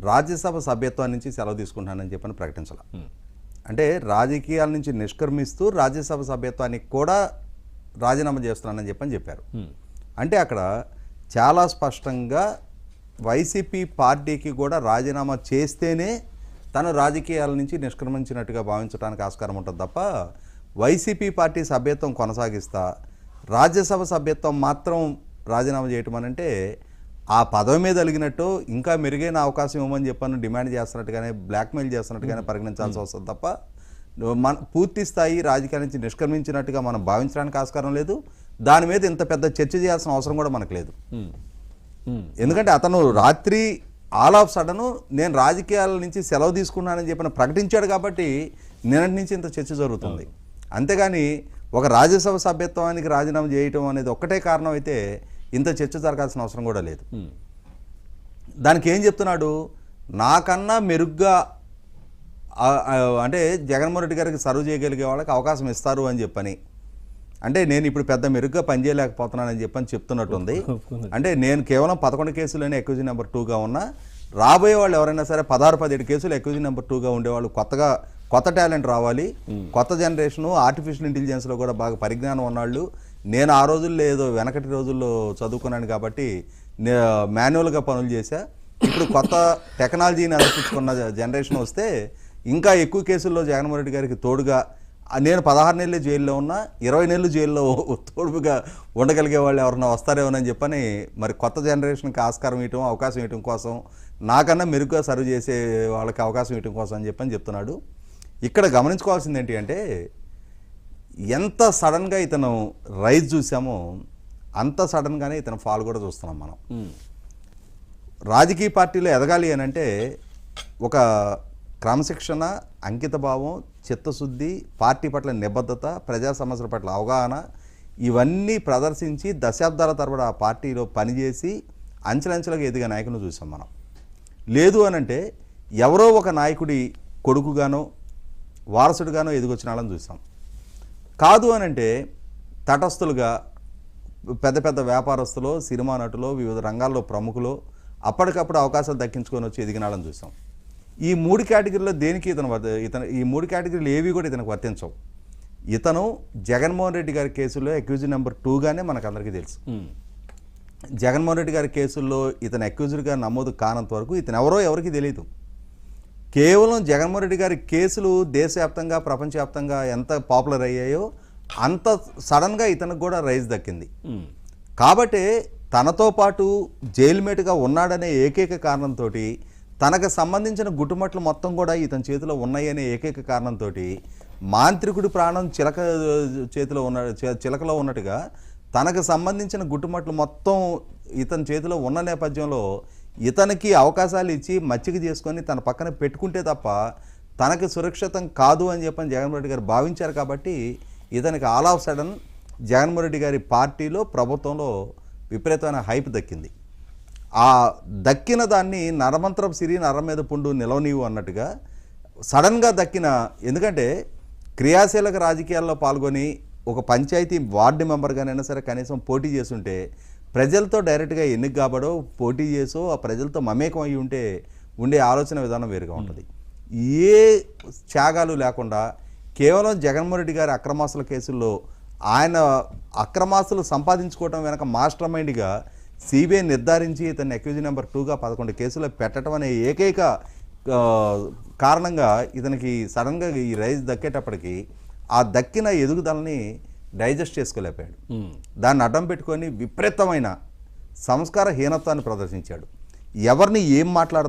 రాజ్యసభ సభ్యత్వం నుంచి సెలవు తీసుకుంటానని చెప్పని ప్రకటించాల. అంటే రాజకీయాల నుంచి నిష్క్రమిస్తూ రాజ్యసభ సభ్యత్వానికి కూడా రాజీనామా చేస్తున్నానని చెప్పారు. అంటే అక్కడ చాలా స్పష్టంగా వైసీపీ పార్టీకి కూడా రాజీనామా చేస్తేనే తను రాజకీయాల నుంచి నిష్క్రమించినట్టుగా భావించడానికి ఆస్కారం ఉంటుంది తప్ప వైసీపీ పార్టీ సభ్యత్వం కొనసాగిస్తా రాజ్యసభ సభ్యత్వం మాత్రం రాజీనామా చేయటం అని అంటే ఆ పదవి మీద అలిగినట్టు ఇంకా మెరుగైన అవకాశం ఇవ్వమని చెప్పని డిమాండ్ చేస్తున్నట్టుగానే బ్లాక్మెయిల్ చేస్తున్నట్టుగానే పరిగణించాల్సి వస్తుంది తప్ప మన పూర్తి స్థాయి రాజకీయాల నుంచి నిష్క్రమించినట్టుగా మనం భావించడానికి ఆస్కారం లేదు. దాని మీద ఇంత పెద్ద చర్చ చేయాల్సిన అవసరం కూడా మనకు లేదు. ఎందుకంటే అతను రాత్రి ఆల్ ఆఫ్ సడన్ నేను రాజకీయాల నుంచి సెలవు తీసుకున్నానని చెప్పిన ప్రకటించాడు కాబట్టి నిన్నటి నుంచి ఇంత చర్చ జరుగుతుంది. అంతేగాని ఒక రాజ్యసభ సభ్యత్వానికి రాజీనామా చేయటం అనేది ఒక్కటే కారణం అయితే ఇంత చర్చ జరగాల్సిన అవసరం కూడా లేదు. దానికి ఏం చెప్తున్నాడు, నాకన్నా మెరుగ్గా అంటే జగన్మోహన్ రెడ్డి గారికి సర్వ్ చేయగలిగే వాళ్ళకి అవకాశం ఇస్తారు అని చెప్పని, అంటే నేను ఇప్పుడు పెద్ద మెరుగ్గా పనిచేయలేకపోతున్నానని చెప్పని చెప్తున్నట్టుంది. అంటే నేను కేవలం 11 కేసులోనే అక్యూజ్ నెంబర్ 2గా ఉన్నా, రాబోయే వాళ్ళు ఎవరైనా సరే 16-17 కేసులు అక్యూజ్ నెంబర్ 2గా ఉండేవాళ్ళు కొత్త టాలెంట్ రావాలి, కొత్త జనరేషను ఆర్టిఫిషియల్ ఇంటెలిజెన్స్లో కూడా బాగా పరిజ్ఞానం ఉన్నాళ్ళు. నేను ఆ రోజుల్లో ఏదో వెనకటి రోజుల్లో చదువుకున్నాను కాబట్టి మాన్యువల్గా పనులు చేశా. ఇప్పుడు కొత్త టెక్నాలజీని అందిపుచ్చుకున్న జనరేషన్ వస్తే ఇంకా ఎక్కువ కేసుల్లో జగన్మోహన్ రెడ్డి గారికి తోడుగా నేను 16 నెలలు జైల్లో ఉన్నా, 20 నెలలు జైల్లో తోడుగా ఉండగలిగే వాళ్ళు ఎవరన్నా వస్తారేమోనని చెప్పని మరి కొత్త జనరేషన్కి ఆస్కారం ఇవ్వటం అవకాశం ఇవ్వటం కోసం, నాకన్నా మెరుగ్గా సర్వ్ చేసే వాళ్ళకి అవకాశం ఇవ్వటం కోసం అని చెప్పని చెప్తున్నాడు. ఇక్కడ గమనించుకోవాల్సింది ఏంటి అంటే ఎంత సడన్గా ఇతను రైజ్ చూసామో అంత సడన్గానే ఇతను ఫాల్ కూడా చూస్తున్నాం మనం. రాజకీయ పార్టీలో ఎదగాలి అని అంటే ఒక క్రమశిక్షణ, అంకితభావం, చిత్తశుద్ధి, పార్టీ పట్ల నిబద్ధత, ప్రజా సమస్యల పట్ల అవగాహన ఇవన్నీ ప్రదర్శించి దశాబ్దాల తరబడి ఆ పార్టీలో పనిచేసి అంచెలంచెలుగా ఎదిగే నాయకుని చూసాం మనం. లేదు అనంటే ఎవరో ఒక నాయకుడి కొడుకుగానో వారసుడిగానో ఎదిగొచ్చిన వాళ్ళని చూసాం. కాదు అనంటే తటస్థులుగా పెద్ద పెద్ద వ్యాపారస్తులు, సినిమా నటులు, వివిధ రంగాల్లో ప్రముఖులు అప్పటికప్పుడు అవకాశాలు దక్కించుకొని వచ్చి ఎదిగిన వాళ్ళని చూసాం. ఈ 3 కేటగిరీలో దేనికి ఇతను ఈ 3 కేటగిరీలు ఏవి కూడా ఇతనికి వర్తించవు. ఇతను జగన్మోహన్ రెడ్డి గారి కేసులో అక్యూజ్ నెంబర్ 2గానే మనకందరికీ తెలుసు. జగన్మోహన్ రెడ్డి గారి కేసుల్లో ఇతను అక్యూజ్డ్గా నమోదు కానంత వరకు ఇతను ఎవరికి తెలియదు. కేవలం జగన్మోహన్ రెడ్డి గారి కేసులు దేశవ్యాప్తంగా ప్రపంచవ్యాప్తంగా ఎంత పాపులర్ అయ్యాయో అంత సడన్గా ఇతనికి కూడా రైజ్ దక్కింది. కాబట్టి తనతో పాటు జైలుమేట్గా ఉన్నాడనే ఏకైక కారణంతో, తనకు సంబంధించిన గుట్టుమట్లు మొత్తం కూడా ఇతని చేతిలో ఉన్నాయనే ఏకైక కారణంతో మాంత్రికుడి ప్రాణం చిలకలో ఉన్నట్టుగా తనకు సంబంధించిన గుట్టుమట్లు మొత్తం ఇతని చేతిలో ఉన్న నేపథ్యంలో ఇతనికి అవకాశాలు ఇచ్చి మచ్చిక చేసుకొని తన పక్కన పెట్టుకుంటే తప్ప తనకి సురక్షితం కాదు అని చెప్పని జగన్మోహన్ రెడ్డి గారు భావించారు. కాబట్టి ఇతనికి all of sudden Jaganmohan Reddy గారి పార్టీలో, ప్రభుత్వంలో విపరీతమైన హైప్ దక్కింది. ఆ దక్కిన దాన్ని నరమంత్రం సిరి నరం మీద పుండు నిలవనీవు అన్నట్టుగా సడన్గా దక్కిన, ఎందుకంటే క్రియాశీలక రాజకీయాల్లో పాల్గొని ఒక పంచాయతీ వార్డు మెంబర్గానైనా సరే కనీసం పోటీ చేస్తుంటే ప్రజలతో డైరెక్ట్గా ఎన్నిక కాబడో పోటీ చేసో ఆ ప్రజలతో మమేకం అయ్యి ఉండే ఆలోచన విధానం వేరుగా ఉంటుంది. ఏ త్యాగాలు లేకుండా కేవలం జగన్మోహన్ రెడ్డి గారి అక్రమాస్తుల కేసుల్లో ఆయన అక్రమాస్తులు సంపాదించుకోవడం వెనక మాస్టర్ మైండ్గా సిబిఐ నిర్ధారించి ఇతన్ని అక్యూజ్ నెంబర్ 2గా 11 కేసులు పెట్టడం అనే ఏకైక కారణంగా ఇతనికి సడన్గా ఈ రైజ్ దక్కేటప్పటికి ఆ దక్కిన ఎదుగుదలని డైజెస్ట్ చేసుకోలేకపోయాడు. దాన్ని అడ్డం పెట్టుకొని విపరీతమైన సంస్కార హీనత్వాన్ని ప్రదర్శించాడు. ఎవరిని ఏం మాట్లాడుతున్నారు